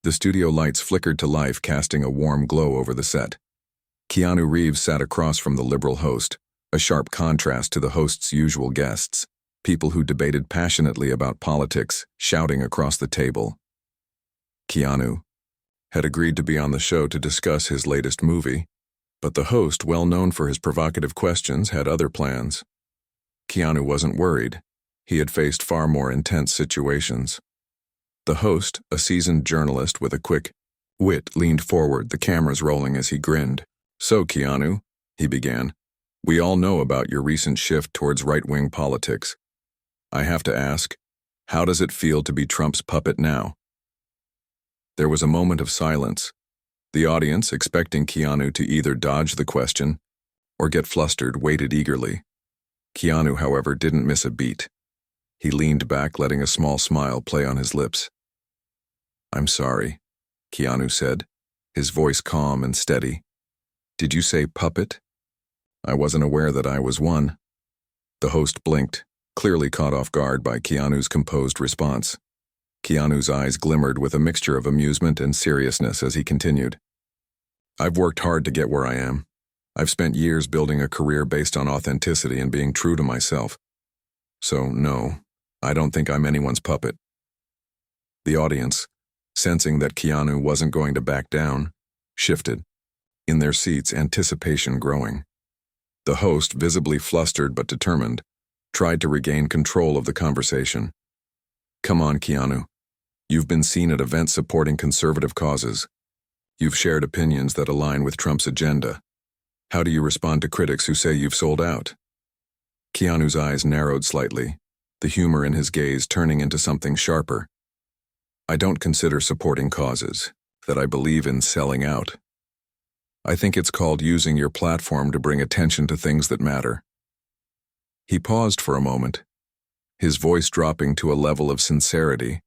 The studio lights flickered to life, casting a warm glow over the set. Keanu Reeves sat across from the liberal host, a sharp contrast to the host's usual guests, people who debated passionately about politics, shouting across the table. Keanu had agreed to be on the show to discuss his latest movie, but the host, well known for his provocative questions, had other plans. Keanu wasn't worried. He had faced far more intense situations. The host, a seasoned journalist with a quick wit, leaned forward, the cameras rolling as he grinned. "So, Keanu," he began, "we all know about your recent shift towards right-wing politics. I have to ask, how does it feel to be Trump's puppet now?" There was a moment of silence. The audience, expecting Keanu to either dodge the question or get flustered, waited eagerly. Keanu, however, didn't miss a beat. He leaned back, letting a small smile play on his lips. "I'm sorry," Keanu said, his voice calm and steady. "Did you say puppet? I wasn't aware that I was one." The host blinked, clearly caught off guard by Keanu's composed response. Keanu's eyes glimmered with a mixture of amusement and seriousness as he continued. "I've worked hard to get where I am. I've spent years building a career based on authenticity and being true to myself. So, no, I don't think I'm anyone's puppet." The audience, sensing that Keanu wasn't going to back down, shifted, in their seats, anticipation growing. The host, visibly flustered but determined, tried to regain control of the conversation. "Come on, Keanu. You've been seen at events supporting conservative causes. You've shared opinions that align with Trump's agenda. How do you respond to critics who say you've sold out?" Keanu's eyes narrowed slightly, the humor in his gaze turning into something sharper. "I don't consider supporting causes that I believe in selling out. I think it's called using your platform to bring attention to things that matter." He paused for a moment, his voice dropping to a level of sincerity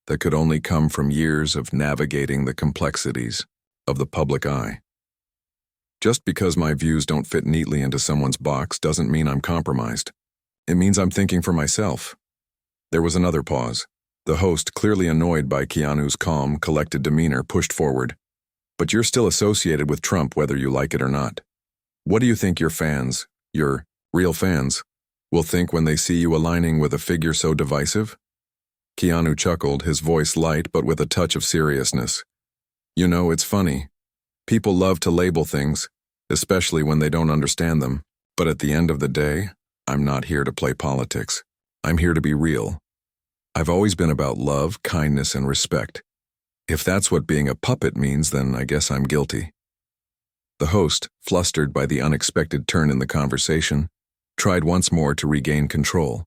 that could only come from years of navigating the complexities of the public eye. "Just because my views don't fit neatly into someone's box doesn't mean I'm compromised. It means I'm thinking for myself." There was another pause. The host, clearly annoyed by Keanu's calm, collected demeanor, pushed forward. "But you're still associated with Trump whether you like it or not. What do you think your fans, your real fans, will think when they see you aligning with a figure so divisive?" Keanu chuckled, his voice light but with a touch of seriousness. "You know, it's funny. People love to label things, especially when they don't understand them. But at the end of the day, I'm not here to play politics. I'm here to be real. I've always been about love, kindness, and respect. If that's what being a puppet means, then I guess I'm guilty." The host, flustered by the unexpected turn in the conversation, tried once more to regain control.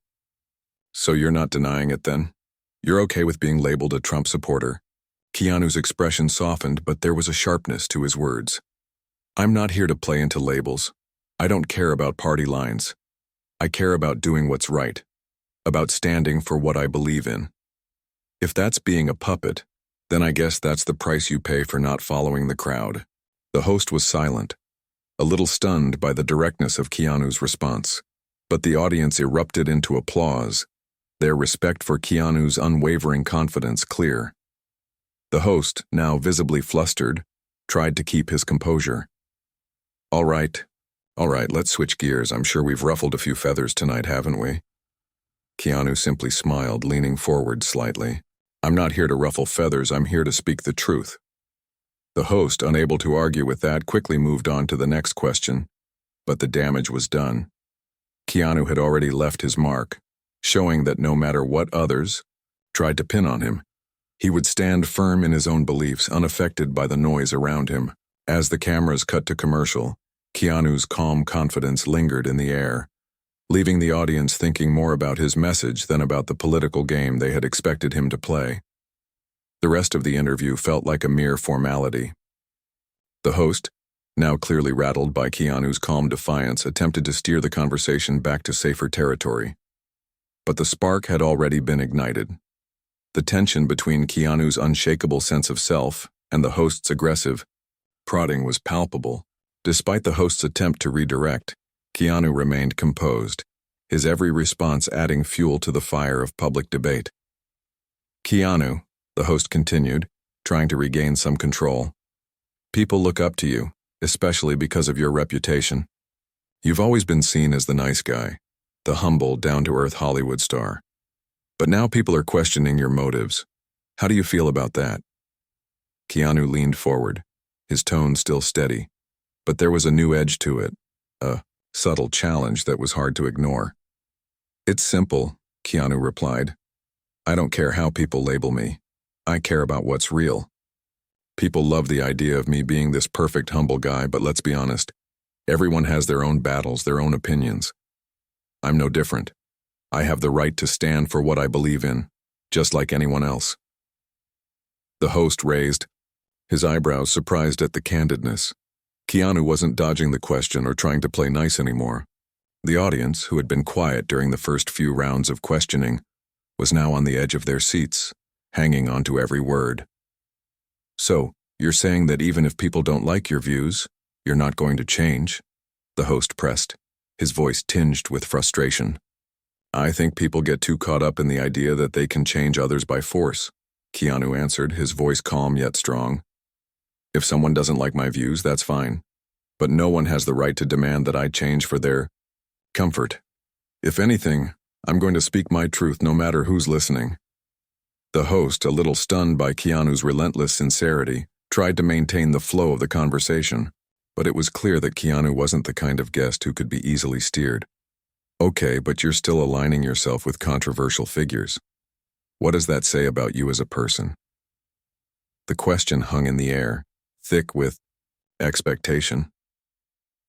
"So you're not denying it then? You're okay with being labeled a Trump supporter?" Keanu's expression softened, but there was a sharpness to his words. "I'm not here to play into labels. I don't care about party lines. I care about doing what's right, about standing for what I believe in. If that's being a puppet, then I guess that's the price you pay for not following the crowd." The host was silent, a little stunned by the directness of Keanu's response, but the audience erupted into applause, their respect for Keanu's unwavering confidence clear. The host, now visibly flustered, tried to keep his composure. All right, let's switch gears. I'm sure we've ruffled a few feathers tonight, haven't we?" Keanu simply smiled, leaning forward slightly. "I'm not here to ruffle feathers, I'm here to speak the truth." The host, unable to argue with that, quickly moved on to the next question, but the damage was done. Keanu had already left his mark, showing that no matter what others tried to pin on him, he would stand firm in his own beliefs, unaffected by the noise around him. As the cameras cut to commercial, Keanu's calm confidence lingered in the air, leaving the audience thinking more about his message than about the political game they had expected him to play. The rest of the interview felt like a mere formality. The host, now clearly rattled by Keanu's calm defiance, attempted to steer the conversation back to safer territory. But the spark had already been ignited. The tension between Keanu's unshakable sense of self and the host's aggressive prodding was palpable. Despite the host's attempt to redirect, Keanu remained composed, his every response adding fuel to the fire of public debate. "Keanu," the host continued, trying to regain some control. People look up to you, especially because of your reputation. You've always been seen as the nice guy, the humble, down-to-earth Hollywood star. But now people are questioning your motives. How do you feel about that? Keanu leaned forward, his tone still steady, but there was a new edge to it, a subtle challenge that was hard to ignore. It's simple, Keanu replied. I don't care how people label me. I care about what's real. People love the idea of me being this perfect, humble guy, but let's be honest. Everyone has their own battles, their own opinions. I'm no different. I have the right to stand for what I believe in, just like anyone else. The host raised, his eyebrows surprised at the candidness. Keanu wasn't dodging the question or trying to play nice anymore. The audience, who had been quiet during the first few rounds of questioning, was now on the edge of their seats, hanging onto every word. So, you're saying that even if people don't like your views, you're not going to change? The host pressed, his voice tinged with frustration. I think people get too caught up in the idea that they can change others by force, Keanu answered, his voice calm yet strong. If someone doesn't like my views, that's fine. But no one has the right to demand that I change for their comfort. If anything, I'm going to speak my truth no matter who's listening. The host, a little stunned by Keanu's relentless sincerity, tried to maintain the flow of the conversation, but it was clear that Keanu wasn't the kind of guest who could be easily steered. Okay, but you're still aligning yourself with controversial figures. What does that say about you as a person? The question hung in the air, thick with expectation.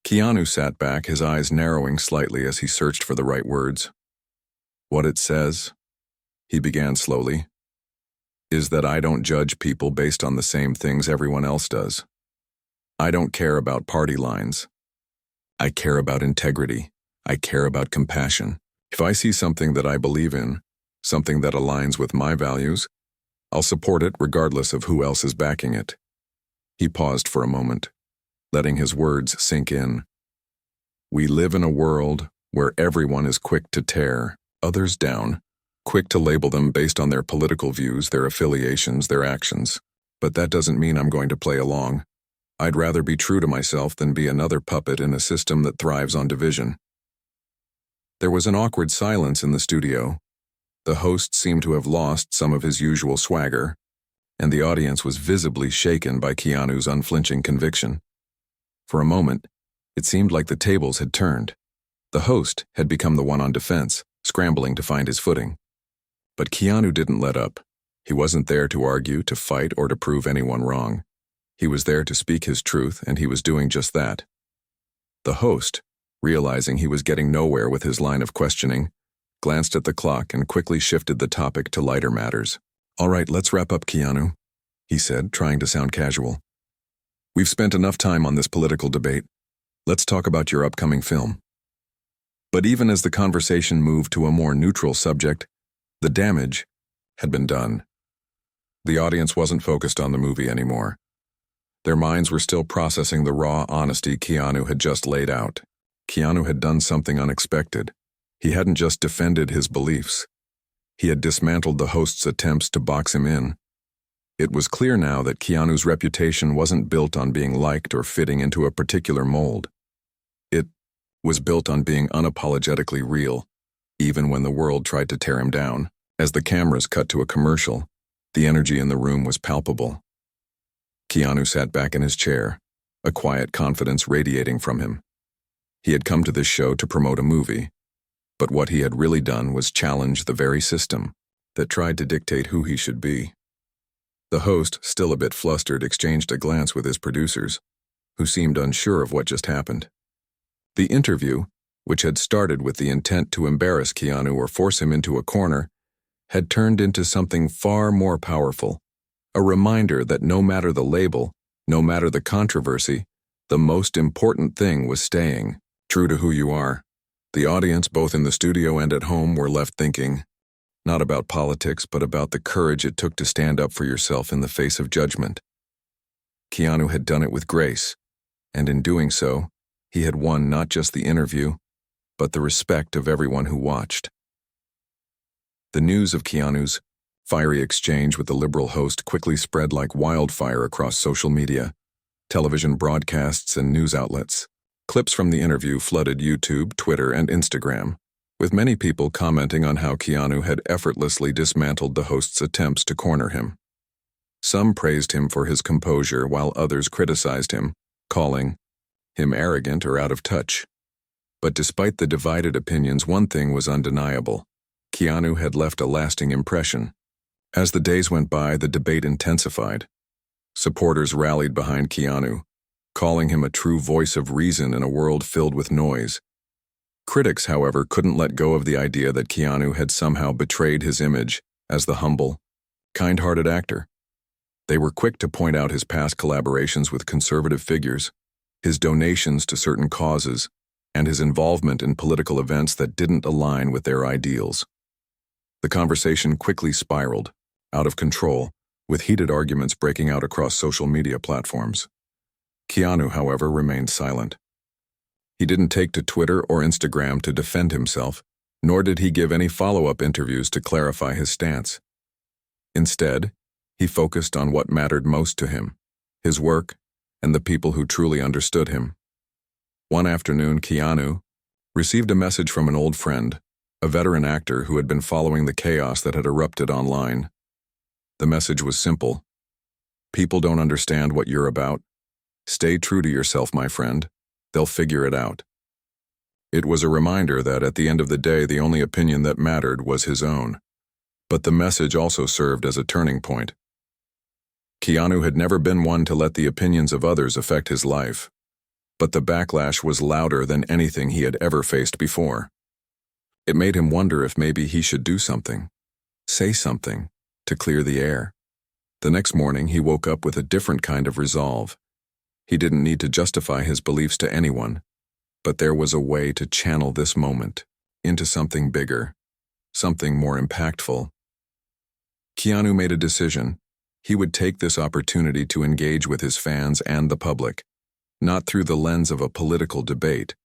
Keanu sat back, his eyes narrowing slightly as he searched for the right words. What it says, he began slowly, is that I don't judge people based on the same things everyone else does. I don't care about party lines. I care about integrity. I care about compassion. If I see something that I believe in, something that aligns with my values, I'll support it regardless of who else is backing it. He paused for a moment, letting his words sink in. We live in a world where everyone is quick to tear others down, quick to label them based on their political views, their affiliations, their actions. But that doesn't mean I'm going to play along. I'd rather be true to myself than be another puppet in a system that thrives on division. There was an awkward silence in the studio. The host seemed to have lost some of his usual swagger, and the audience was visibly shaken by Keanu's unflinching conviction. For a moment, it seemed like the tables had turned. The host had become the one on defense, scrambling to find his footing. But Keanu didn't let up. He wasn't there to argue, to fight, or to prove anyone wrong. He was there to speak his truth, and he was doing just that. The host, realizing he was getting nowhere with his line of questioning, glanced at the clock and quickly shifted the topic to lighter matters. All right, let's wrap up, Keanu, he said, trying to sound casual. We've spent enough time on this political debate. Let's talk about your upcoming film. But even as the conversation moved to a more neutral subject, the damage had been done. The audience wasn't focused on the movie anymore. Their minds were still processing the raw honesty Keanu had just laid out. Keanu had done something unexpected. He hadn't just defended his beliefs. He had dismantled the host's attempts to box him in. It was clear now that Keanu's reputation wasn't built on being liked or fitting into a particular mold. It was built on being unapologetically real, even when the world tried to tear him down. As the cameras cut to a commercial, the energy in the room was palpable. Keanu sat back in his chair, a quiet confidence radiating from him. He had come to this show to promote a movie, but what he had really done was challenge the very system that tried to dictate who he should be. The host, still a bit flustered, exchanged a glance with his producers, who seemed unsure of what just happened. The interview, which had started with the intent to embarrass Keanu or force him into a corner, had turned into something far more powerful, a reminder that no matter the label, no matter the controversy, the most important thing was staying true to who you are. The audience, both in the studio and at home, were left thinking, not about politics, but about the courage it took to stand up for yourself in the face of judgment. Keanu had done it with grace, and in doing so, he had won not just the interview, but the respect of everyone who watched. The news of Keanu's Fiery exchange with the liberal host quickly spread like wildfire across social media, television broadcasts, and news outlets. Clips from the interview flooded YouTube, Twitter, and Instagram, with many people commenting on how Keanu had effortlessly dismantled the host's attempts to corner him. Some praised him for his composure, while others criticized him, calling him arrogant or out of touch. But despite the divided opinions, one thing was undeniable. Keanu had left a lasting impression. As the days went by, the debate intensified. Supporters rallied behind Keanu, calling him a true voice of reason in a world filled with noise. Critics, however, couldn't let go of the idea that Keanu had somehow betrayed his image as the humble, kind-hearted actor. They were quick to point out his past collaborations with conservative figures, his donations to certain causes, and his involvement in political events that didn't align with their ideals. The conversation quickly spiraled, out of control, with heated arguments breaking out across social media platforms. Keanu, however, remained silent. He didn't take to Twitter or Instagram to defend himself, nor did he give any follow-up interviews to clarify his stance. Instead, he focused on what mattered most to him, his work, and the people who truly understood him. One afternoon, Keanu received a message from an old friend, a veteran actor who had been following the chaos that had erupted online. The message was simple. People don't understand what you're about. Stay true to yourself, my friend. They'll figure it out. It was a reminder that at the end of the day, the only opinion that mattered was his own. But the message also served as a turning point. Keanu had never been one to let the opinions of others affect his life. But the backlash was louder than anything he had ever faced before. It made him wonder if maybe he should do something, say something, to clear the air. The next morning, he woke up with a different kind of resolve. He didn't need to justify his beliefs to anyone, but there was a way to channel this moment into something bigger, something more impactful. Keanu made a decision. He would take this opportunity to engage with his fans and the public, not through the lens of a political debate,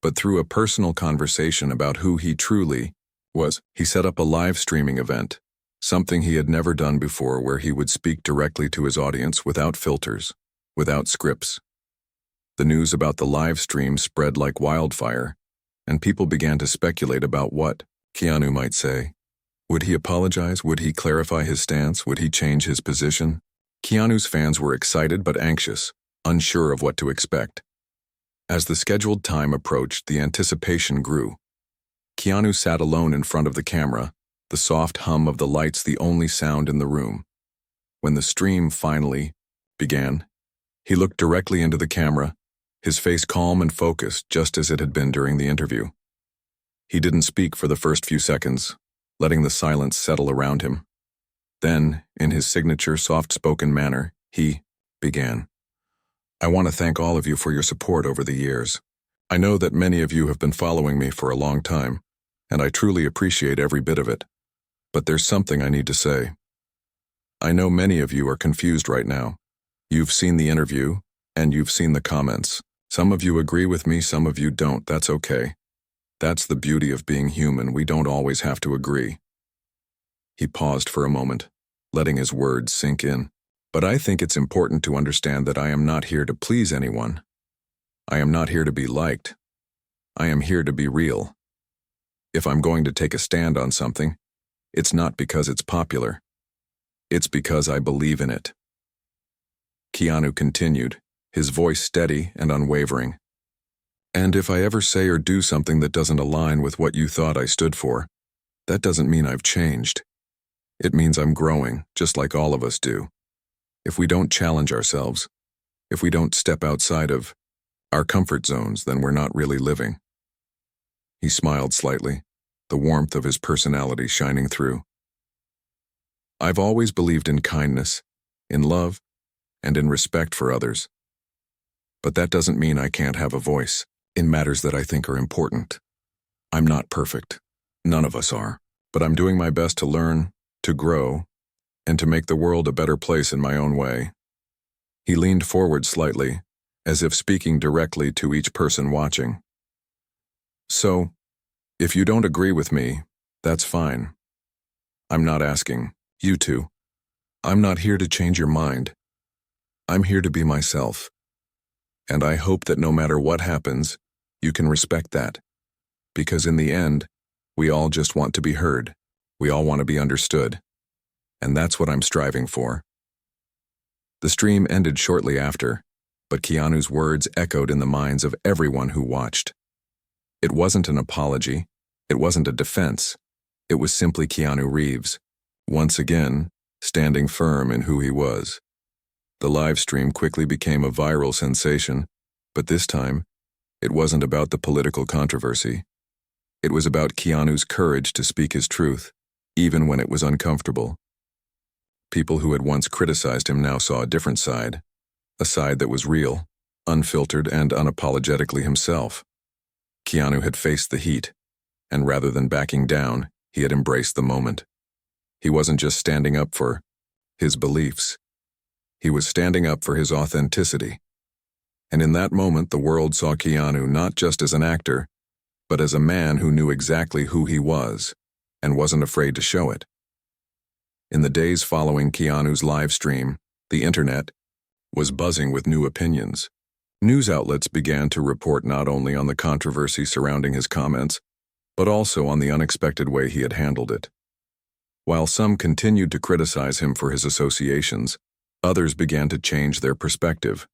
but through a personal conversation about who he truly was. He set up a live streaming event, something he had never done before, where he would speak directly to his audience without filters, without scripts. The news about the live stream spread like wildfire, and people began to speculate about what Keanu might say. Would he apologize? Would he clarify his stance? Would he change his position? Keanu's fans were excited but anxious, unsure of what to expect. As the scheduled time approached, the anticipation grew. Keanu sat alone in front of the camera, the soft hum of the lights the only sound in the room. When the stream finally began, he looked directly into the camera, his face calm and focused, just as it had been during the interview. He didn't speak for the first few seconds, letting the silence settle around him. Then, in his signature soft-spoken manner, he began. I want to thank all of you for your support over the years. I know that many of you have been following me for a long time, and I truly appreciate every bit of it. But there's something I need to say. I know many of you are confused right now. You've seen the interview, and you've seen the comments. Some of you agree with me, some of you don't. That's okay. That's the beauty of being human. We don't always have to agree. He paused for a moment, letting his words sink in. But I think it's important to understand that I am not here to please anyone. I am not here to be liked. I am here to be real. If I'm going to take a stand on something, it's not because it's popular. It's because I believe in it. Keanu continued, his voice steady and unwavering. And if I ever say or do something that doesn't align with what you thought I stood for, that doesn't mean I've changed. It means I'm growing, just like all of us do. If we don't challenge ourselves, if we don't step outside of our comfort zones, then we're not really living. He smiled slightly, the warmth of his personality shining through. I've always believed in kindness, in love, and in respect for others. But that doesn't mean I can't have a voice in matters that I think are important. I'm not perfect. None of us are. But I'm doing my best to learn, to grow, and to make the world a better place in my own way. He leaned forward slightly, as if speaking directly to each person watching. So, if you don't agree with me, that's fine. I'm not asking, You two, I'm not here to change your mind. I'm here to be myself. And I hope that no matter what happens, you can respect that. Because in the end, we all just want to be heard. We all want to be understood. And that's what I'm striving for. The stream ended shortly after, but Keanu's words echoed in the minds of everyone who watched. It wasn't an apology. It wasn't a defense. It was simply Keanu Reeves, once again, standing firm in who he was. The live stream quickly became a viral sensation, but this time, it wasn't about the political controversy. It was about Keanu's courage to speak his truth, even when it was uncomfortable. People who had once criticized him now saw a different side, a side that was real, unfiltered, and unapologetically himself. Keanu had faced the heat, and rather than backing down, he had embraced the moment. He wasn't just standing up for his beliefs. He was standing up for his authenticity. And in that moment, the world saw Keanu not just as an actor, but as a man who knew exactly who he was and wasn't afraid to show it. In the days following Keanu's live stream, the internet was buzzing with new opinions. News outlets began to report not only on the controversy surrounding his comments, but also on the unexpected way he had handled it. While some continued to criticize him for his associations, others began to change their perspective,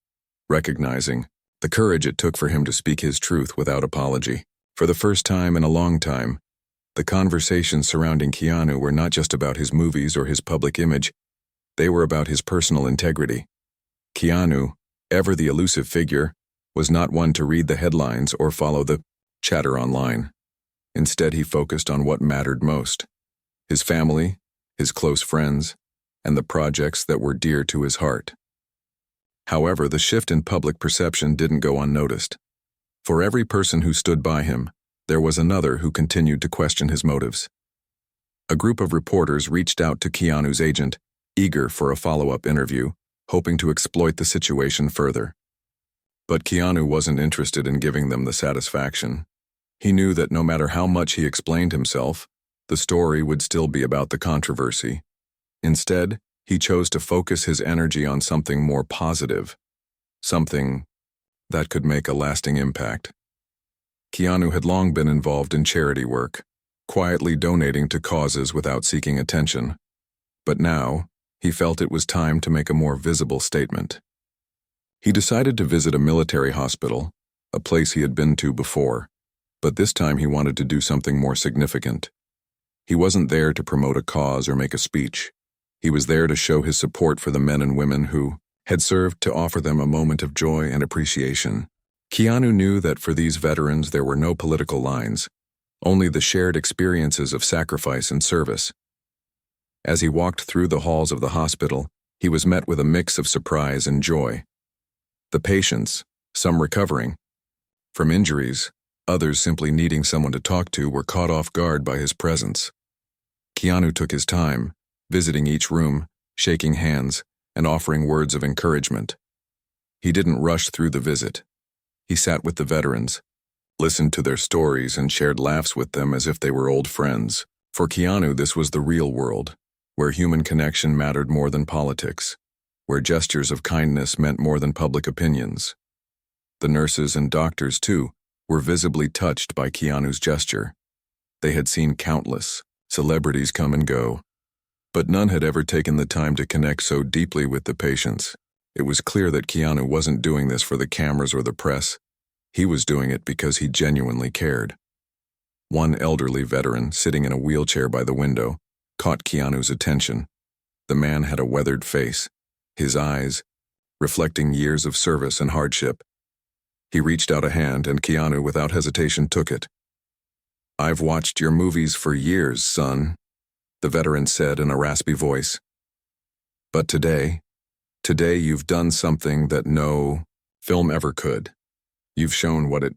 recognizing the courage it took for him to speak his truth without apology. For the first time in a long time, the conversations surrounding Keanu were not just about his movies or his public image, they were about his personal integrity. Keanu, ever the elusive figure, was not one to read the headlines or follow the chatter online. Instead, he focused on what mattered most: his family, his close friends, and the projects that were dear to his heart. However, the shift in public perception didn't go unnoticed. For every person who stood by him, there was another who continued to question his motives. A group of reporters reached out to Keanu's agent, eager for a follow-up interview, hoping to exploit the situation further. But Keanu wasn't interested in giving them the satisfaction. He knew that no matter how much he explained himself, the story would still be about the controversy. Instead, he chose to focus his energy on something more positive, something that could make a lasting impact. Keanu had long been involved in charity work, quietly donating to causes without seeking attention. But now, he felt it was time to make a more visible statement. He decided to visit a military hospital, a place he had been to before, but this time he wanted to do something more significant. He wasn't there to promote a cause or make a speech. He was there to show his support for the men and women who had served, to offer them a moment of joy and appreciation. Keanu knew that for these veterans there were no political lines, only the shared experiences of sacrifice and service. As he walked through the halls of the hospital, he was met with a mix of surprise and joy. The patients, some recovering from injuries, others simply needing someone to talk to, were caught off guard by his presence. Keanu took his time, visiting each room, shaking hands, and offering words of encouragement. He didn't rush through the visit. He sat with the veterans, listened to their stories, and shared laughs with them as if they were old friends. For Keanu, this was the real world, where human connection mattered more than politics, where gestures of kindness meant more than public opinions. The nurses and doctors, too, were visibly touched by Keanu's gesture. They had seen countless celebrities come and go, but none had ever taken the time to connect so deeply with the patients. It was clear that Keanu wasn't doing this for the cameras or the press. He was doing it because he genuinely cared. One elderly veteran, sitting in a wheelchair by the window, caught Keanu's attention. The man had a weathered face, his eyes reflecting years of service and hardship. He reached out a hand, and Keanu, without hesitation, took it. "I've watched your movies for years, son," the veteran said in a raspy voice. "But today you've done something that no film ever could. You've shown what it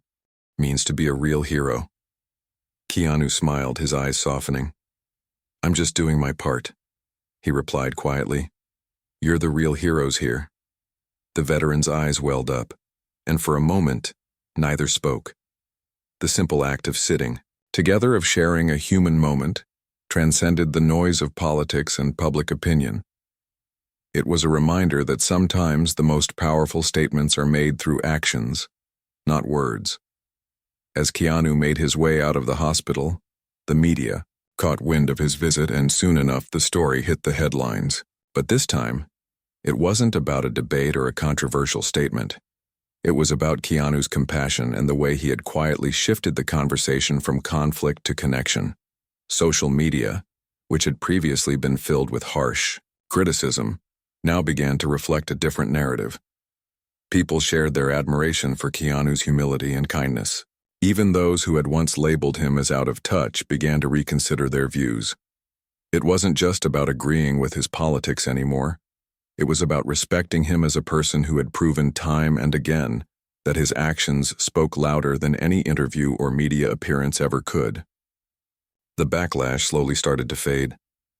means to be a real hero." Keanu smiled, his eyes softening. "I'm just doing my part," he replied quietly. "You're the real heroes here." The veteran's eyes welled up, and for a moment, neither spoke. The simple act of sitting together, of sharing a human moment, transcended the noise of politics and public opinion. It was a reminder that sometimes the most powerful statements are made through actions, not words. As Keanu made his way out of the hospital, the media caught wind of his visit, and soon enough the story hit the headlines. But this time, it wasn't about a debate or a controversial statement. It was about Keanu's compassion and the way he had quietly shifted the conversation from conflict to connection. Social media, which had previously been filled with harsh criticism, now began to reflect a different narrative. People shared their admiration for Keanu's humility and kindness. Even those who had once labeled him as out of touch began to reconsider their views. It wasn't just about agreeing with his politics anymore. It was about respecting him as a person who had proven time and again that his actions spoke louder than any interview or media appearance ever could. The backlash slowly started to fade,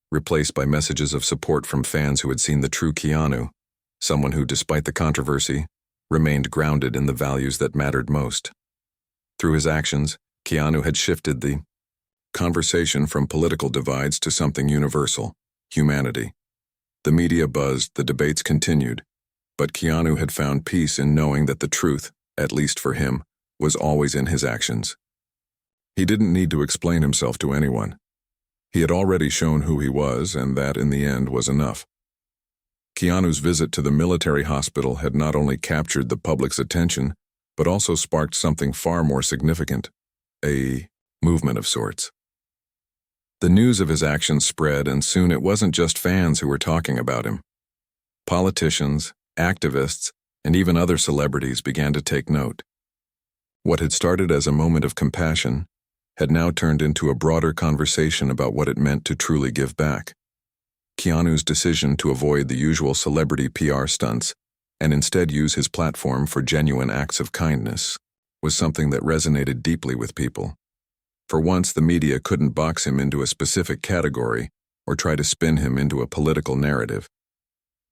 replaced by messages of support from fans who had seen the true Keanu, someone who, despite the controversy, remained grounded in the values that mattered most. Through his actions, Keanu had shifted the conversation from political divides to something universal: humanity. The media buzzed, the debates continued, but Keanu had found peace in knowing that the truth, at least for him, was always in his actions. He didn't need to explain himself to anyone. He had already shown who he was, and that, in the end, was enough. Keanu's visit to the military hospital had not only captured the public's attention, but also sparked something far more significant: a movement of sorts. The news of his actions spread, and soon it wasn't just fans who were talking about him. Politicians, activists, and even other celebrities began to take note. What had started as a moment of compassion had now turned into a broader conversation about what it meant to truly give back. Keanu's decision to avoid the usual celebrity PR stunts and instead use his platform for genuine acts of kindness was something that resonated deeply with people. For once, the media couldn't box him into a specific category or try to spin him into a political narrative.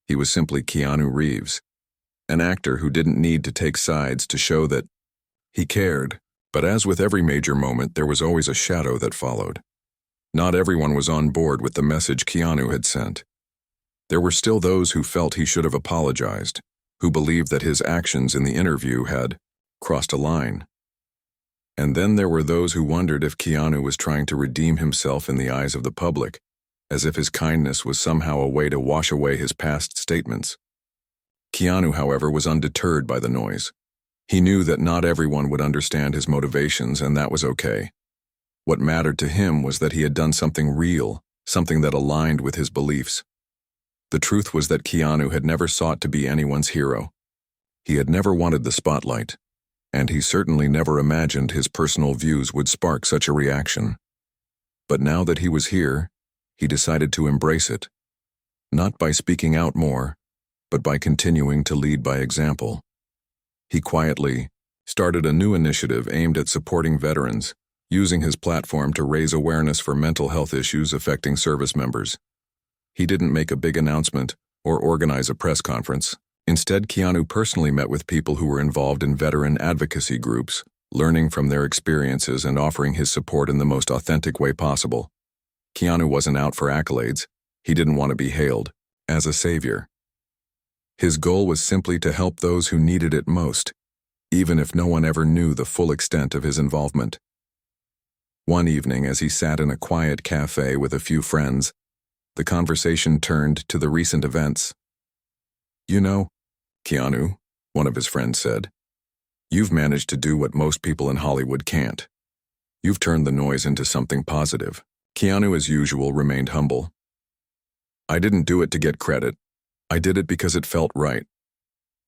He was simply Keanu Reeves, an actor who didn't need to take sides to show that he cared. But as with every major moment, there was always a shadow that followed. Not everyone was on board with the message Keanu had sent. There were still those who felt he should have apologized, who believed that his actions in the interview had crossed a line. And then there were those who wondered if Keanu was trying to redeem himself in the eyes of the public, as if his kindness was somehow a way to wash away his past statements. Keanu, however, was undeterred by the noise. He knew that not everyone would understand his motivations, and that was okay. What mattered to him was that he had done something real, something that aligned with his beliefs. The truth was that Keanu had never sought to be anyone's hero. He had never wanted the spotlight, and he certainly never imagined his personal views would spark such a reaction. But now that he was here, he decided to embrace it, not by speaking out more, but by continuing to lead by example. He quietly started a new initiative aimed at supporting veterans, using his platform to raise awareness for mental health issues affecting service members. He didn't make a big announcement or organize a press conference. Instead, Keanu personally met with people who were involved in veteran advocacy groups, learning from their experiences and offering his support in the most authentic way possible. Keanu wasn't out for accolades. He didn't want to be hailed as a savior. His goal was simply to help those who needed it most, even if no one ever knew the full extent of his involvement. One evening, as he sat in a quiet cafe with a few friends, the conversation turned to the recent events. "You know, Keanu," one of his friends said, "you've managed to do what most people in Hollywood can't. You've turned the noise into something positive." Keanu, as usual, remained humble. "I didn't do it to get credit. I did it because it felt right.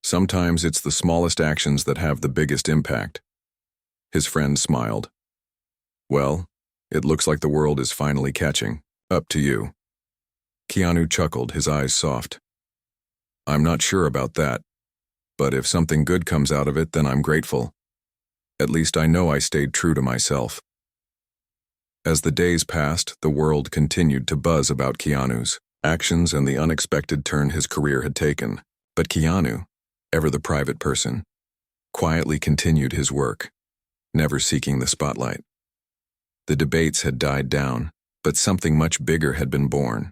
Sometimes it's the smallest actions that have the biggest impact." His friend smiled. "Well, it looks like the world is finally catching up to you." Keanu chuckled, his eyes soft. "I'm not sure about that, but if something good comes out of it, then I'm grateful. At least I know I stayed true to myself." As the days passed, the world continued to buzz about Keanu's actions and the unexpected turn his career had taken. But Keanu, ever the private person, quietly continued his work, never seeking the spotlight. The debates had died down, But something much bigger had been born.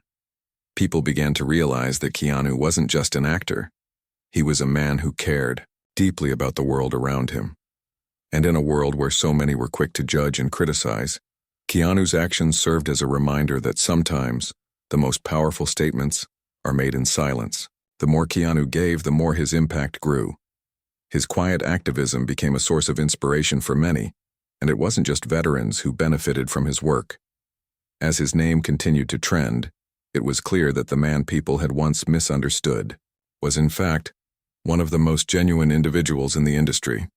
People began to realize that Keanu wasn't just an actor. He was a man who cared deeply about the world around him. And in a world where so many were quick to judge and criticize, Keanu's actions served as a reminder that sometimes the most powerful statements are made in silence. The more Keanu gave, the more his impact grew. His quiet activism became a source of inspiration for many, and it wasn't just veterans who benefited from his work. As his name continued to trend, it was clear that the man people had once misunderstood was in fact one of the most genuine individuals in the industry.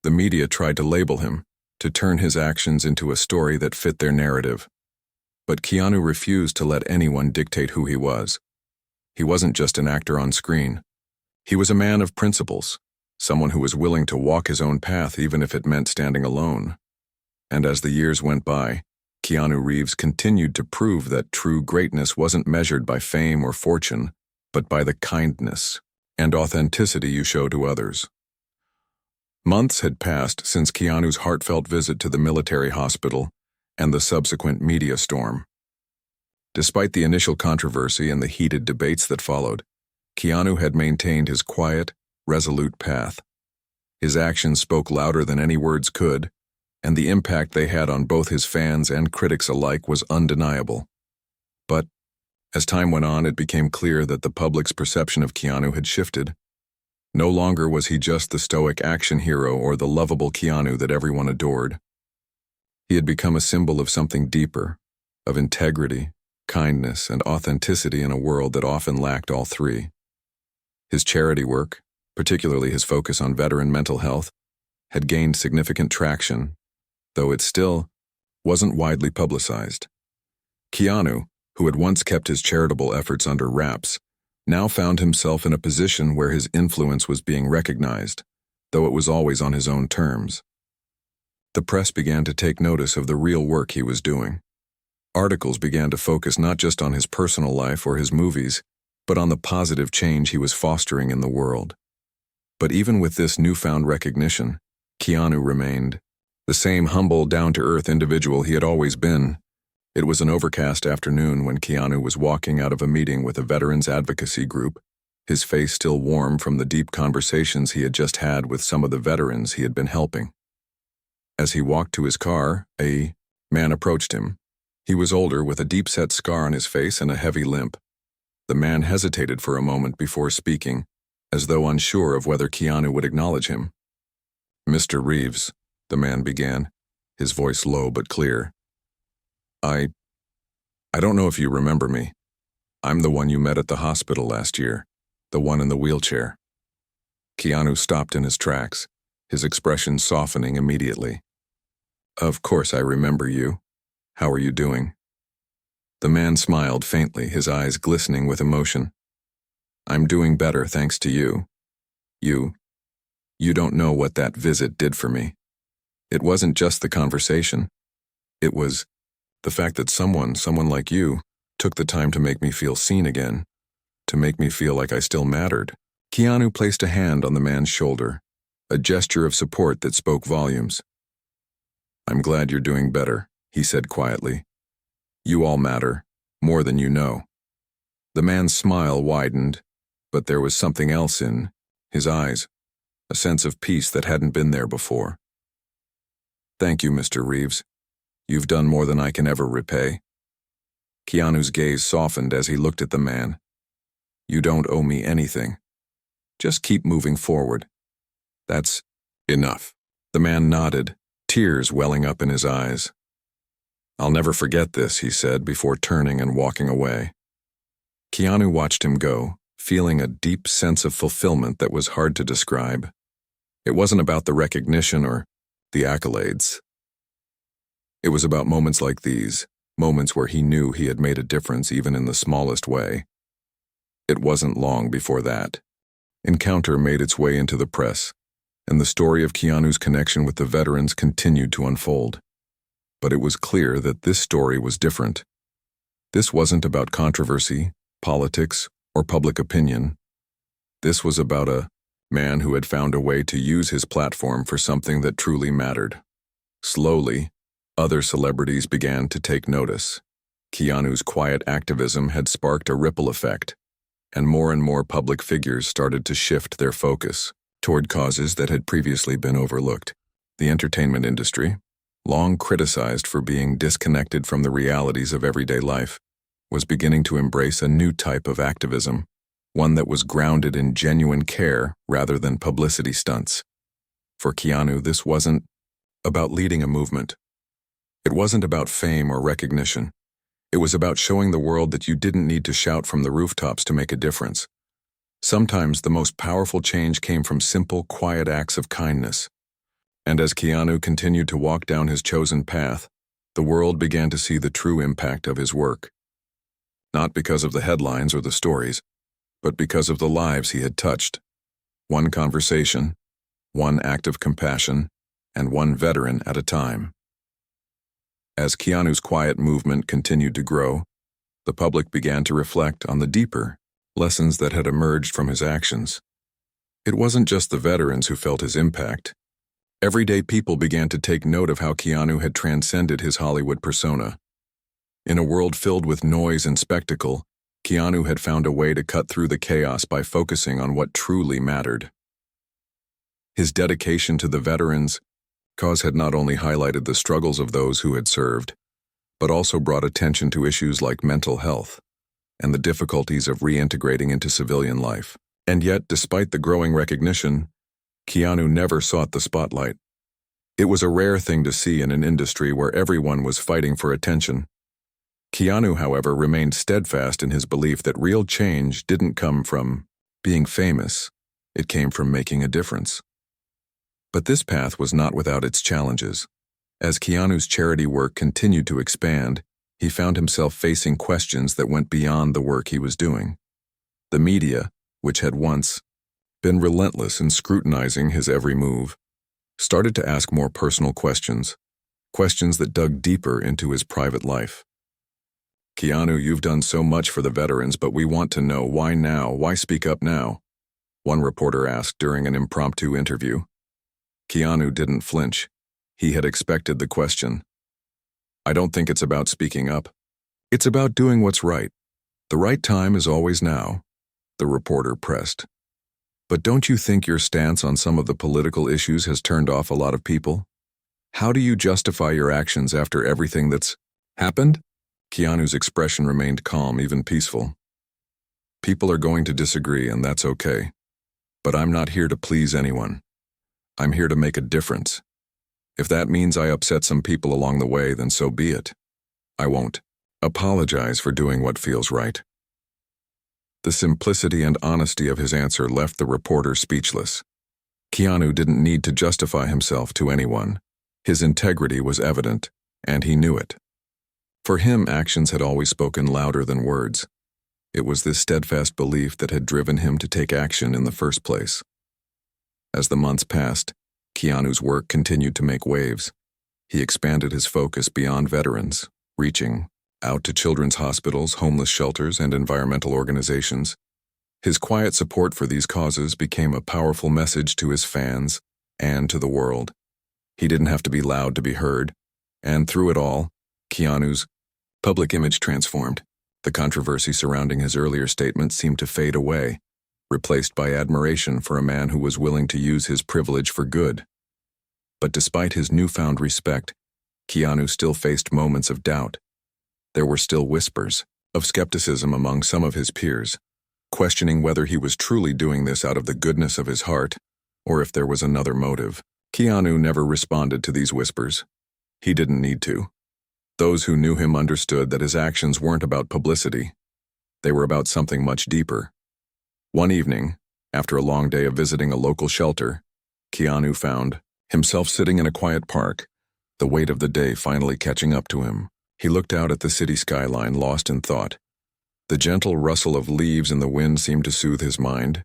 The media tried to label him, to turn his actions into a story that fit their narrative. But Keanu refused to let anyone dictate who he was. He wasn't just an actor on screen. He was a man of principles, someone who was willing to walk his own path even if it meant standing alone. And as the years went by, Keanu Reeves continued to prove that true greatness wasn't measured by fame or fortune, but by the kindness and authenticity you show to others. Months had passed since Keanu's heartfelt visit to the military hospital and the subsequent media storm. Despite the initial controversy and the heated debates that followed, Keanu had maintained his quiet, resolute path. His actions spoke louder than any words could, and the impact they had on both his fans and critics alike was undeniable. But as time went on, it became clear that the public's perception of Keanu had shifted. No longer was he just the stoic action hero or the lovable Keanu that everyone adored. He had become a symbol of something deeper, of integrity, kindness, and authenticity in a world that often lacked all three. His charity work, particularly his focus on veteran mental health, had gained significant traction, though it still wasn't widely publicized. Keanu, who had once kept his charitable efforts under wraps, now found himself in a position where his influence was being recognized, though it was always on his own terms. The press began to take notice of the real work he was doing. Articles began to focus not just on his personal life or his movies, but on the positive change he was fostering in the world. But even with this newfound recognition, Keanu remained the same humble, down-to-earth individual he had always been. It was an overcast afternoon when Keanu was walking out of a meeting with a veterans advocacy group, his face still warm from the deep conversations he had just had with some of the veterans he had been helping. As he walked to his car, a man approached him. He was older, with a deep-set scar on his face and a heavy limp. The man hesitated for a moment before speaking, as though unsure of whether Keanu would acknowledge him. "Mr. Reeves," the man began, his voice low but clear. I don't know if you remember me. I'm the one you met at the hospital last year, the one in the wheelchair." Keanu stopped in his tracks, his expression softening immediately. "Of course I remember you. How are you doing?" The man smiled faintly, his eyes glistening with emotion. "I'm doing better thanks to you. You don't know what that visit did for me. It wasn't just the conversation. It was the fact that someone like you took the time to make me feel seen again, to make me feel like I still mattered." Keanu placed a hand on the man's shoulder, a gesture of support that spoke volumes. "I'm glad you're doing better," he said quietly. "You all matter, more than you know." The man's smile widened, but there was something else in his eyes, a sense of peace that hadn't been there before. "Thank you, Mr. Reeves. You've done more than I can ever repay." Keanu's gaze softened as he looked at the man. "You don't owe me anything. Just keep moving forward. That's enough." The man nodded, tears welling up in his eyes. "I'll never forget this," he said before turning and walking away. Keanu watched him go, feeling a deep sense of fulfillment that was hard to describe. It wasn't about the recognition or the accolades. It was about moments like these, moments where he knew he had made a difference even in the smallest way. It wasn't long before that encounter made its way into the press, and the story of Keanu's connection with the veterans continued to unfold. But it was clear that this story was different. This wasn't about controversy, politics, or public opinion. This was about a man who had found a way to use his platform for something that truly mattered. Slowly, other celebrities began to take notice. Keanu's quiet activism had sparked a ripple effect, and more public figures started to shift their focus toward causes that had previously been overlooked. The entertainment industry, long criticized for being disconnected from the realities of everyday life, was beginning to embrace a new type of activism, one that was grounded in genuine care rather than publicity stunts. For Keanu, this wasn't about leading a movement. It wasn't about fame or recognition. It was about showing the world that you didn't need to shout from the rooftops to make a difference. Sometimes the most powerful change came from simple, quiet acts of kindness. And as Keanu continued to walk down his chosen path, the world began to see the true impact of his work. Not because of the headlines or the stories, but because of the lives he had touched. One conversation, one act of compassion, and one veteran at a time. As Keanu's quiet movement continued to grow, the public began to reflect on the deeper lessons that had emerged from his actions. It wasn't just the veterans who felt his impact. Everyday people began to take note of how Keanu had transcended his Hollywood persona. In a world filled with noise and spectacle, Keanu had found a way to cut through the chaos by focusing on what truly mattered. His dedication to the veterans' cause had not only highlighted the struggles of those who had served, but also brought attention to issues like mental health and the difficulties of reintegrating into civilian life. And yet, despite the growing recognition, Keanu never sought the spotlight. It was a rare thing to see in an industry where everyone was fighting for attention. Keanu, however, remained steadfast in his belief that real change didn't come from being famous, it came from making a difference. But this path was not without its challenges. As Keanu's charity work continued to expand, he found himself facing questions that went beyond the work he was doing. The media, which had once been relentless in scrutinizing his every move, started to ask more personal questions that dug deeper into his private life. "Keanu, you've done so much for the veterans, but we want to know, why now? Why speak up now?" one reporter asked during an impromptu interview. Keanu didn't flinch. He had expected the question. "I don't think it's about speaking up. It's about doing what's right. The right time is always now," the reporter pressed. "But don't you think your stance on some of the political issues has turned off a lot of people? How do you justify your actions after everything that's happened?" Keanu's expression remained calm, even peaceful. "People are going to disagree, and that's okay. But I'm not here to please anyone. I'm here to make a difference. If that means I upset some people along the way, then so be it. I won't apologize for doing what feels right." The simplicity and honesty of his answer left the reporter speechless. Keanu didn't need to justify himself to anyone. His integrity was evident, and he knew it. For him, actions had always spoken louder than words. It was this steadfast belief that had driven him to take action in the first place. As the months passed, Keanu's work continued to make waves. He expanded his focus beyond veterans, reaching out to children's hospitals, homeless shelters, and environmental organizations. His quiet support for these causes became a powerful message to his fans and to the world. He didn't have to be loud to be heard, and through it all, Keanu's public image transformed. The controversy surrounding his earlier statements seemed to fade away, replaced by admiration for a man who was willing to use his privilege for good. But despite his newfound respect, Keanu still faced moments of doubt. There were still whispers of skepticism among some of his peers, questioning whether he was truly doing this out of the goodness of his heart, or if there was another motive. Keanu never responded to these whispers. He didn't need to. Those who knew him understood that his actions weren't about publicity. They were about something much deeper. One evening, after a long day of visiting a local shelter, Keanu found himself sitting in a quiet park, the weight of the day finally catching up to him. He looked out at the city skyline, lost in thought. The gentle rustle of leaves in the wind seemed to soothe his mind.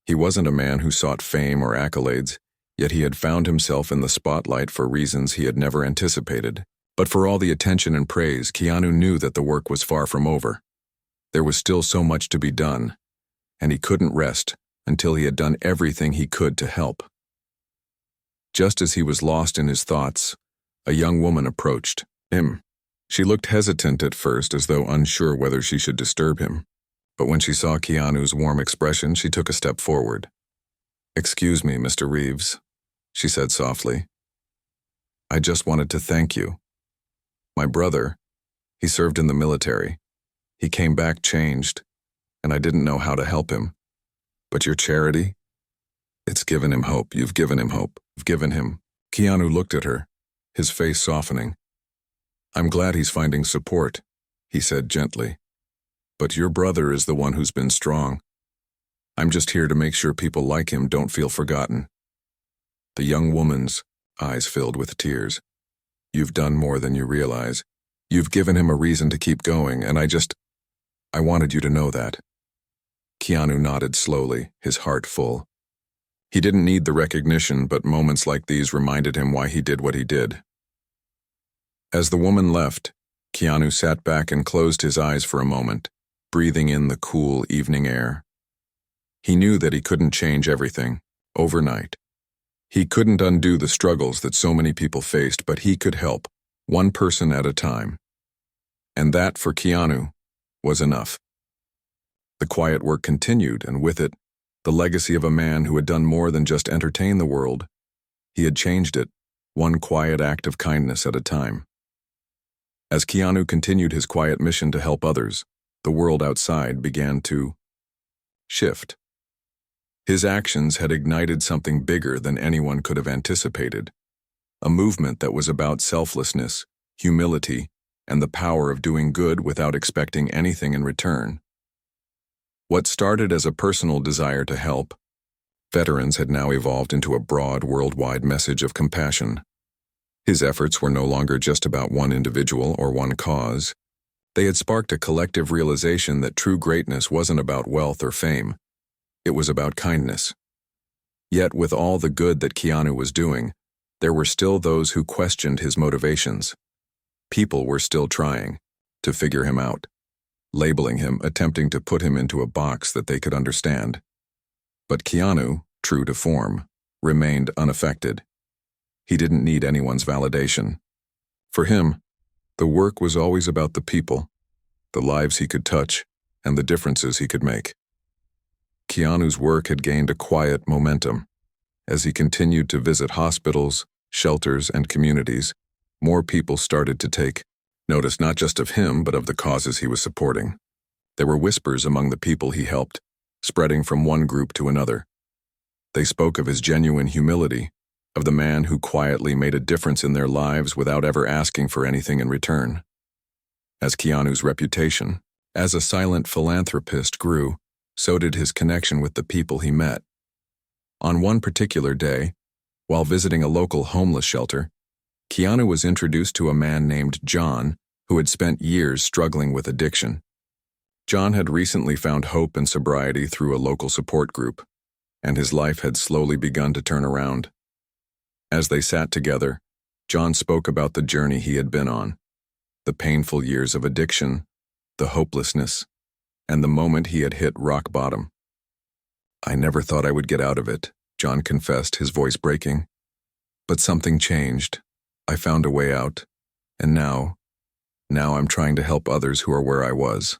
He wasn't a man who sought fame or accolades, yet he had found himself in the spotlight for reasons he had never anticipated. But for all the attention and praise, Keanu knew that the work was far from over. There was still so much to be done, and he couldn't rest until he had done everything he could to help. Just as he was lost in his thoughts, a young woman approached him. She looked hesitant at first, as though unsure whether she should disturb him. But when she saw Keanu's warm expression, she took a step forward. "Excuse me, Mr. Reeves," she said softly. "I just wanted to thank you. My brother, he served in the military. He came back changed, and I didn't know how to help him. But your charity, it's given him hope. You've given him hope. You've given him." Keanu looked at her, his face softening. "I'm glad he's finding support," he said gently. "But your brother is the one who's been strong. I'm just here to make sure people like him don't feel forgotten." The young woman's eyes filled with tears. "You've done more than you realize. You've given him a reason to keep going, and I wanted you to know that." Keanu nodded slowly, his heart full. He didn't need the recognition, but moments like these reminded him why he did what he did. As the woman left, Keanu sat back and closed his eyes for a moment, breathing in the cool evening air. He knew that he couldn't change everything, overnight. He couldn't undo the struggles that so many people faced, but he could help, one person at a time. And that, for Keanu, was enough. The quiet work continued, and with it, the legacy of a man who had done more than just entertain the world. He had changed it, one quiet act of kindness at a time. As Keanu continued his quiet mission to help others, the world outside began to shift. His actions had ignited something bigger than anyone could have anticipated, a movement that was about selflessness, humility, and the power of doing good without expecting anything in return. What started as a personal desire to help, veterans had now evolved into a broad worldwide message of compassion. His efforts were no longer just about one individual or one cause. They had sparked a collective realization that true greatness wasn't about wealth or fame. It was about kindness. Yet with all the good that Keanu was doing, there were still those who questioned his motivations. People were still trying to figure him out, labeling him, attempting to put him into a box that they could understand. But Keanu, true to form, remained unaffected. He didn't need anyone's validation. For him, the work was always about the people, the lives he could touch, and the differences he could make. Keanu's work had gained a quiet momentum. As he continued to visit hospitals, shelters, and communities, more people started to take notice not just of him, but of the causes he was supporting. There were whispers among the people he helped, spreading from one group to another. They spoke of his genuine humility, of the man who quietly made a difference in their lives without ever asking for anything in return. As Keanu's reputation as a silent philanthropist grew, so did his connection with the people he met. On one particular day, while visiting a local homeless shelter, Keanu was introduced to a man named John who had spent years struggling with addiction. John had recently found hope and sobriety through a local support group, and his life had slowly begun to turn around. As they sat together, John spoke about the journey he had been on, the painful years of addiction, the hopelessness, and the moment he had hit rock bottom. "I never thought I would get out of it," John confessed, his voice breaking. "But something changed. I found a way out, and now I'm trying to help others who are where I was."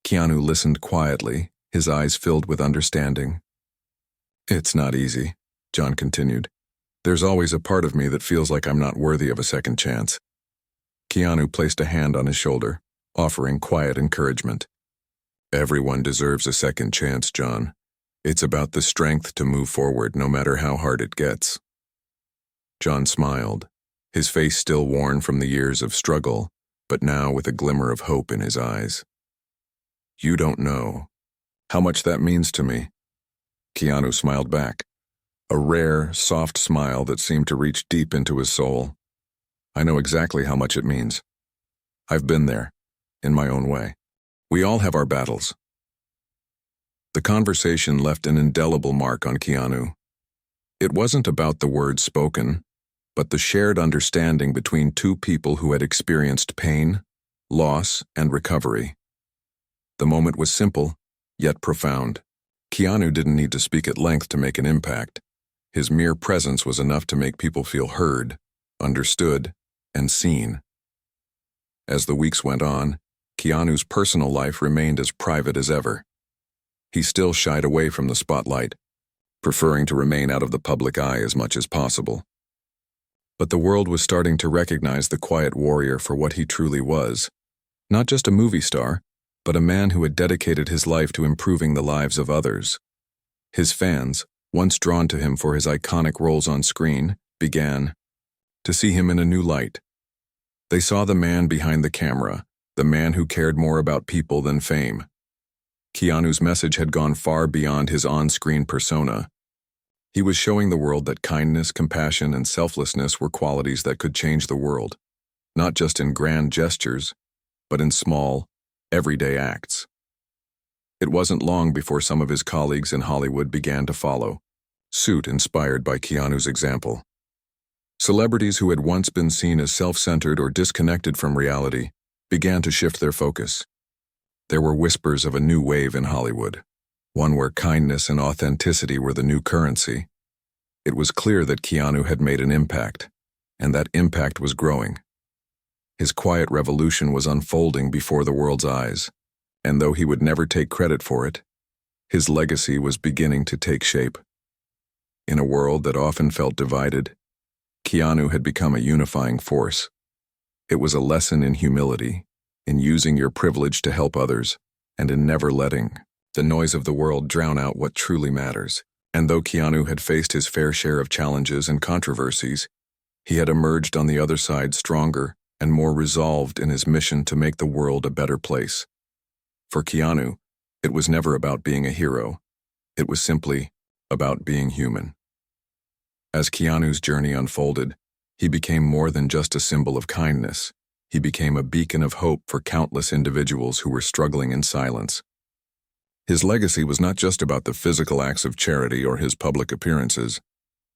Keanu listened quietly, his eyes filled with understanding. "It's not easy," John continued. "There's always a part of me that feels like I'm not worthy of a second chance." Keanu placed a hand on his shoulder, offering quiet encouragement. "Everyone deserves a second chance, John. It's about the strength to move forward no matter how hard it gets." John smiled, his face still worn from the years of struggle, but now with a glimmer of hope in his eyes. "You don't know how much that means to me." Keanu smiled back, a rare, soft smile that seemed to reach deep into his soul. "I know exactly how much it means. I've been there, in my own way. We all have our battles." The conversation left an indelible mark on Keanu. It wasn't about the words spoken, but the shared understanding between two people who had experienced pain, loss, and recovery. The moment was simple, yet profound. Keanu didn't need to speak at length to make an impact. His mere presence was enough to make people feel heard, understood, and seen. As the weeks went on, Keanu's personal life remained as private as ever. He still shied away from the spotlight, preferring to remain out of the public eye as much as possible. But the world was starting to recognize the quiet warrior for what he truly was. Not just a movie star, but a man who had dedicated his life to improving the lives of others. His fans, once drawn to him for his iconic roles on screen, began to see him in a new light. They saw the man behind the camera, the man who cared more about people than fame. Keanu's message had gone far beyond his on-screen persona. He was showing the world that kindness, compassion, and selflessness were qualities that could change the world, not just in grand gestures, but in small, everyday acts. It wasn't long before some of his colleagues in Hollywood began to follow suit, inspired by Keanu's example. Celebrities who had once been seen as self-centered or disconnected from reality began to shift their focus. There were whispers of a new wave in Hollywood, one where kindness and authenticity were the new currency. It was clear that Keanu had made an impact, and that impact was growing. His quiet revolution was unfolding before the world's eyes, and though he would never take credit for it, his legacy was beginning to take shape. In a world that often felt divided, Keanu had become a unifying force. It was a lesson in humility, in using your privilege to help others, and in never letting the noise of the world drown out what truly matters. And though Keanu had faced his fair share of challenges and controversies, he had emerged on the other side stronger and more resolved in his mission to make the world a better place. For Keanu, it was never about being a hero. It was simply about being human. As Keanu's journey unfolded, he became more than just a symbol of kindness. He became a beacon of hope for countless individuals who were struggling in silence. His legacy was not just about the physical acts of charity or his public appearances.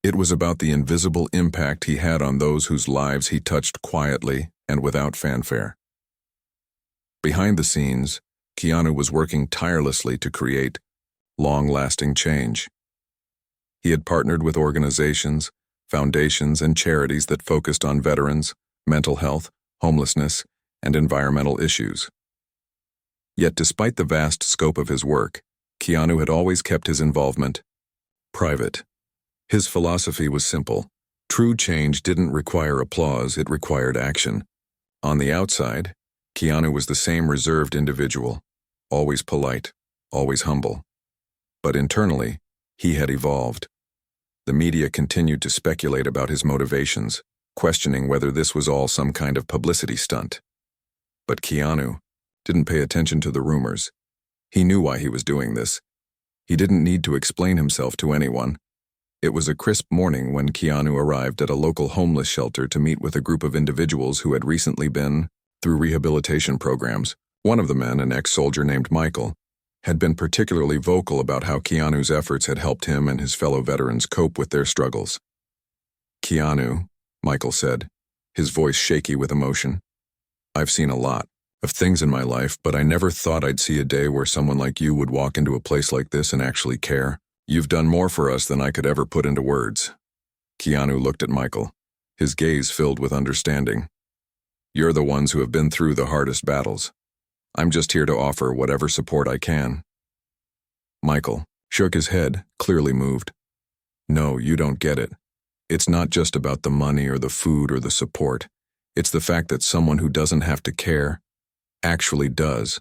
It was about the invisible impact he had on those whose lives he touched quietly and without fanfare. Behind the scenes, Keanu was working tirelessly to create long-lasting change. He had partnered with organizations, foundations, and charities that focused on veterans, mental health, homelessness, and environmental issues. Yet despite the vast scope of his work, Keanu had always kept his involvement private. His philosophy was simple. True change didn't require applause, it required action. On the outside, Keanu was the same reserved individual, always polite, always humble. But internally, he had evolved. The media continued to speculate about his motivations, questioning whether this was all some kind of publicity stunt. But Keanu didn't pay attention to the rumors. He knew why he was doing this. He didn't need to explain himself to anyone. It was a crisp morning when Keanu arrived at a local homeless shelter to meet with a group of individuals who had recently been through rehabilitation programs. One of the men, an ex-soldier named Michael, had been particularly vocal about how Keanu's efforts had helped him and his fellow veterans cope with their struggles. "Keanu," Michael said, his voice shaky with emotion, "I've seen a lot of things in my life, but I never thought I'd see a day where someone like you would walk into a place like this and actually care. You've done more for us than I could ever put into words." Keanu looked at Michael, his gaze filled with understanding. "You're the ones who have been through the hardest battles. I'm just here to offer whatever support I can." Michael shook his head, clearly moved. "No, you don't get it. It's not just about the money or the food or the support. It's the fact that someone who doesn't have to care actually does.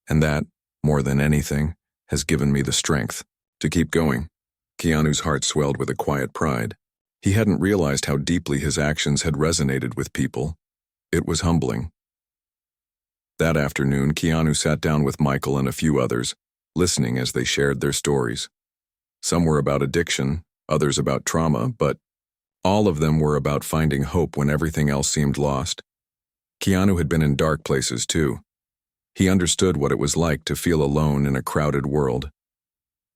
And that, more than anything, has given me the strength to keep going." Keanu's heart swelled with a quiet pride. He hadn't realized how deeply his actions had resonated with people. It was humbling. That afternoon, Keanu sat down with Michael and a few others, listening as they shared their stories. Some were about addiction, others about trauma, but all of them were about finding hope when everything else seemed lost. Keanu had been in dark places too. He understood what it was like to feel alone in a crowded world.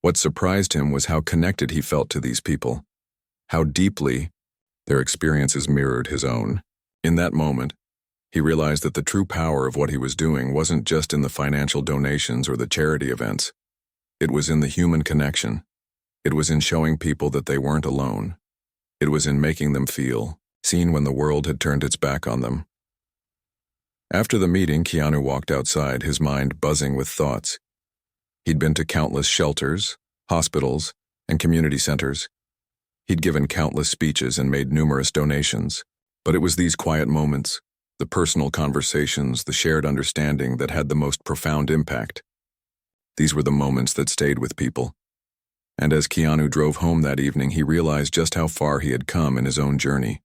What surprised him was how connected he felt to these people, how deeply their experiences mirrored his own. In that moment, he realized that the true power of what he was doing wasn't just in the financial donations or the charity events. It was in the human connection. It was in showing people that they weren't alone. It was in making them feel seen when the world had turned its back on them. After the meeting, Keanu walked outside, his mind buzzing with thoughts. He'd been to countless shelters, hospitals, and community centers. He'd given countless speeches and made numerous donations. But it was these quiet moments, the personal conversations, the shared understanding that had the most profound impact. These were the moments that stayed with people. And as Keanu drove home that evening, he realized just how far he had come in his own journey.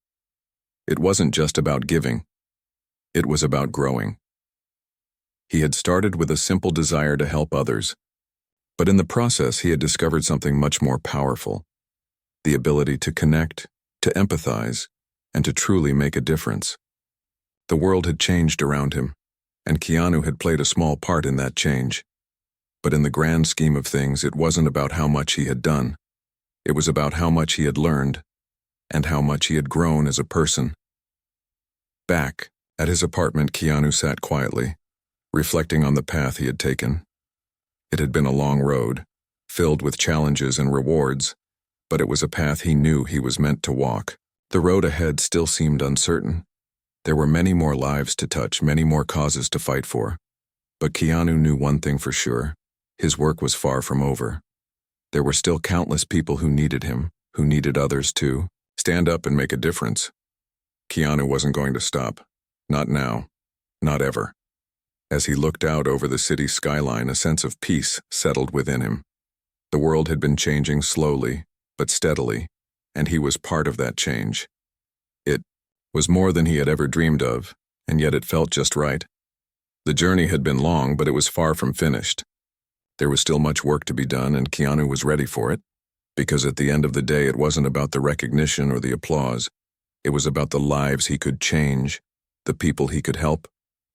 It wasn't just about giving. It was about growing. He had started with a simple desire to help others, but in the process he had discovered something much more powerful: the ability to connect, to empathize, and to truly make a difference. The world had changed around him, and Keanu had played a small part in that change. But in the grand scheme of things, it wasn't about how much he had done. It was about how much he had learned, and how much he had grown as a person. Back at his apartment, Keanu sat quietly, reflecting on the path he had taken. It had been a long road, filled with challenges and rewards, but it was a path he knew he was meant to walk. The road ahead still seemed uncertain. There were many more lives to touch, many more causes to fight for. But Keanu knew one thing for sure: his work was far from over. There were still countless people who needed him, who needed others too. Stand up and make a difference. Keanu wasn't going to stop. Not now. Not ever. As he looked out over the city skyline, a sense of peace settled within him. The world had been changing slowly, but steadily, and he was part of that change. It was more than he had ever dreamed of, and yet it felt just right. The journey had been long, but it was far from finished. There was still much work to be done, and Keanu was ready for it, because at the end of the day it wasn't about the recognition or the applause. It was about the lives he could change, the people he could help,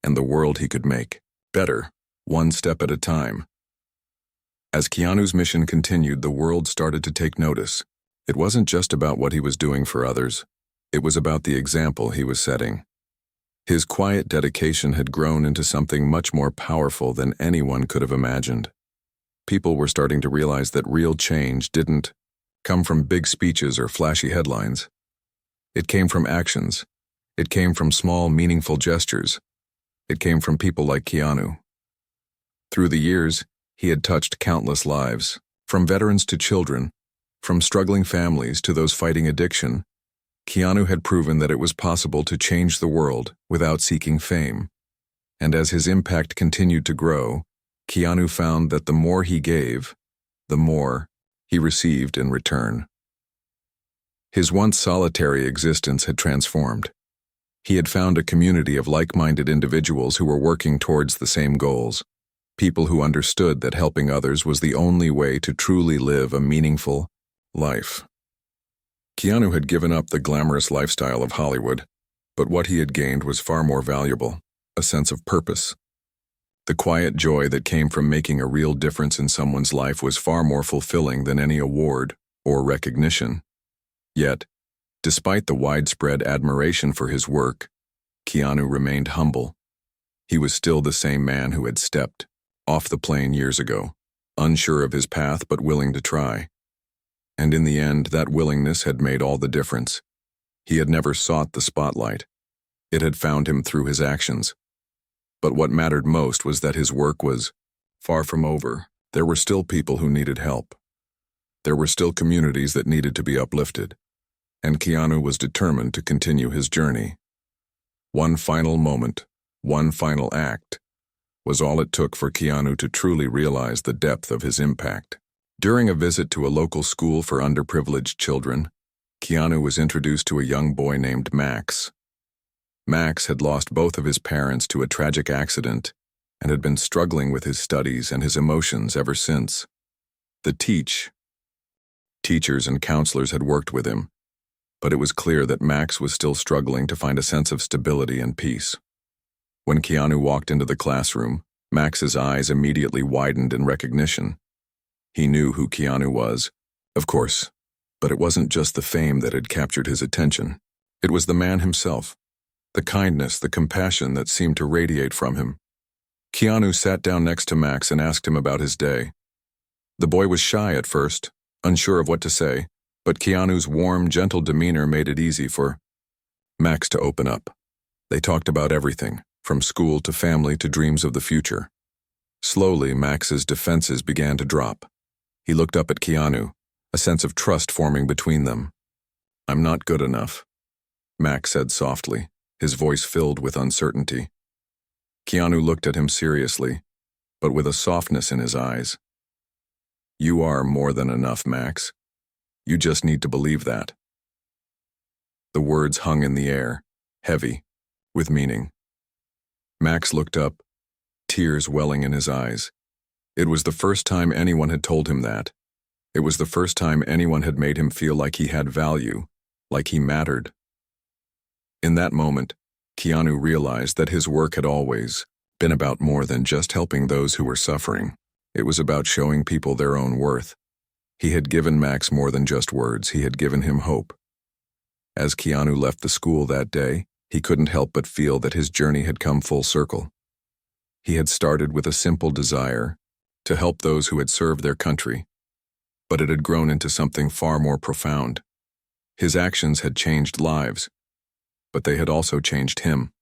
and the world he could make better, one step at a time. As Keanu's mission continued, the world started to take notice. It wasn't just about what he was doing for others. It was about the example he was setting. His quiet dedication had grown into something much more powerful than anyone could have imagined. People were starting to realize that real change didn't come from big speeches or flashy headlines. It came from actions. It came from small, meaningful gestures. It came from people like Keanu. Through the years, he had touched countless lives, from veterans to children, from struggling families to those fighting addiction. Keanu had proven that it was possible to change the world without seeking fame. And as his impact continued to grow, Keanu found that the more he gave, the more he received in return. His once solitary existence had transformed. He had found a community of like-minded individuals who were working towards the same goals, people who understood that helping others was the only way to truly live a meaningful life. Keanu had given up the glamorous lifestyle of Hollywood, but what he had gained was far more valuable: a sense of purpose. The quiet joy that came from making a real difference in someone's life was far more fulfilling than any award or recognition. Yet, despite the widespread admiration for his work, Keanu remained humble. He was still the same man who had stepped off the plane years ago, unsure of his path but willing to try. And in the end, that willingness had made all the difference. He had never sought the spotlight. It had found him through his actions. But what mattered most was that his work was far from over. There were still people who needed help. There were still communities that needed to be uplifted. And Keanu was determined to continue his journey. One final moment, one final act, was all it took for Keanu to truly realize the depth of his impact. During a visit to a local school for underprivileged children, Keanu was introduced to a young boy named Max. Max had lost both of his parents to a tragic accident and had been struggling with his studies and his emotions ever since. The teachers and counselors had worked with him, but it was clear that Max was still struggling to find a sense of stability and peace. When Keanu walked into the classroom, Max's eyes immediately widened in recognition. He knew who Keanu was, of course, but it wasn't just the fame that had captured his attention. It was the man himself, the kindness, the compassion that seemed to radiate from him. Keanu sat down next to Max and asked him about his day. The boy was shy at first, unsure of what to say, but Keanu's warm, gentle demeanor made it easy for Max to open up. They talked about everything, from school to family to dreams of the future. Slowly, Max's defenses began to drop. He looked up at Keanu, a sense of trust forming between them. "I'm not good enough," Max said softly, his voice filled with uncertainty. Keanu looked at him seriously, but with a softness in his eyes. "You are more than enough, Max. You just need to believe that." The words hung in the air, heavy, with meaning. Max looked up, tears welling in his eyes. It was the first time anyone had told him that. It was the first time anyone had made him feel like he had value, like he mattered. In that moment, Keanu realized that his work had always been about more than just helping those who were suffering. It was about showing people their own worth. He had given Max more than just words, he had given him hope. As Keanu left the school that day, he couldn't help but feel that his journey had come full circle. He had started with a simple desire to help those who had served their country, but it had grown into something far more profound. His actions had changed lives, but they had also changed him.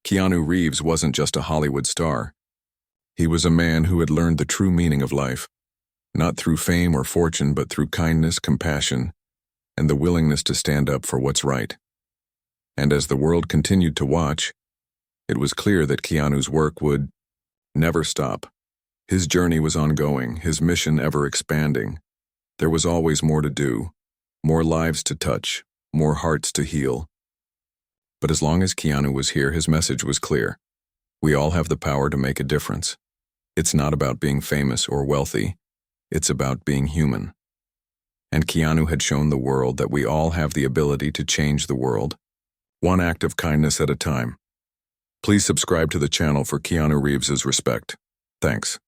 Keanu Reeves wasn't just a Hollywood star. He was a man who had learned the true meaning of life, not through fame or fortune, but through kindness, compassion, and the willingness to stand up for what's right. And as the world continued to watch, it was clear that Keanu's work would never stop. His journey was ongoing, his mission ever expanding. There was always more to do, more lives to touch, more hearts to heal. But as long as Keanu was here, his message was clear. We all have the power to make a difference. It's not about being famous or wealthy. It's about being human. And Keanu had shown the world that we all have the ability to change the world, one act of kindness at a time. Please subscribe to the channel for Keanu Reeves's respect. Thanks.